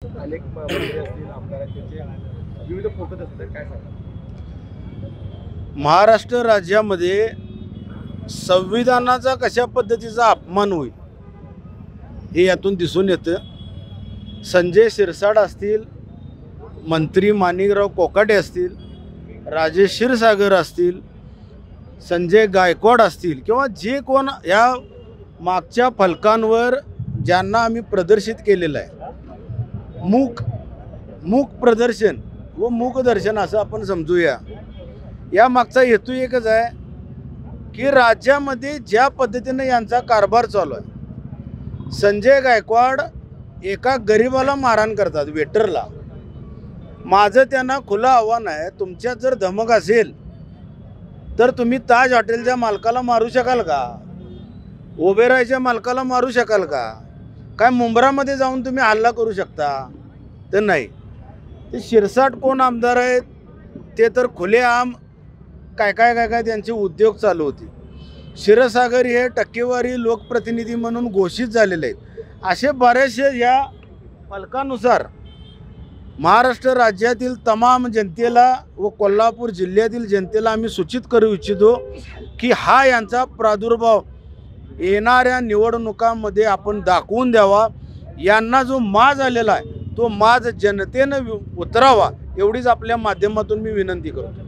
अनेक मंत्री असतील आमदारांचे विविध फोटो असतात, काय सांगा? महाराष्ट्र राज्यामध्ये संविधानाचा कशा पद्धतीचा अपमान होईल हे यातून दिसून येतं। संजय शिरसाट असतील, मंत्री माणिकराव कोकाटे असतील, राजेश क्षीरसागर असतील, संजय गायकवाड असतील किंवा जे कोण या मागच्या फलकांवर ज्यांना आम्ही प्रदर्शित केलेलं आहे, मूक प्रदर्शन व मूकदर्शन असं आपण समजूया। या मागचा हेतू एकच आहे की राज्यामध्ये ज्या पद्धतीने यांचा कारभार चालू आहे, संजय गायकवाड एका गरीबाला मारहाण करतात, वेटरला। माझं त्यांना खुलं आव्हान आहे, तुमच्यात जर धमक असेल तर तुम्ही ताज हॉटेलच्या मालकाला मारू शकाल का? ओबेरायच्या मालकाला मारू शकाल का? काय मुंब्रामध्ये जाऊन तुम्ही हल्ला करू शकता? तर नाही। ते शिरसाट कोण आमदार आहेत ते तर खुलेआम काय त्यांचे उद्योग चालू होते। क्षीरसागर हे टक्केवारी लोकप्रतिनिधी म्हणून घोषित झालेले आहेत। असे बरेचसे या फलकानुसार महाराष्ट्र राज्यातील तमाम जनतेला व कोल्हापूर जिल्ह्यातील जनतेला आम्ही सूचित करू इच्छितो की हा यांचा प्रादुर्भाव येणाऱ्या निवडणुकांमध्ये आपण दाखवून द्यावा। यांना जो माज आलेला आहे तो माज जनतेनं उतरावा, एवढीच आपल्या माध्यमातून मी विनंती करतो।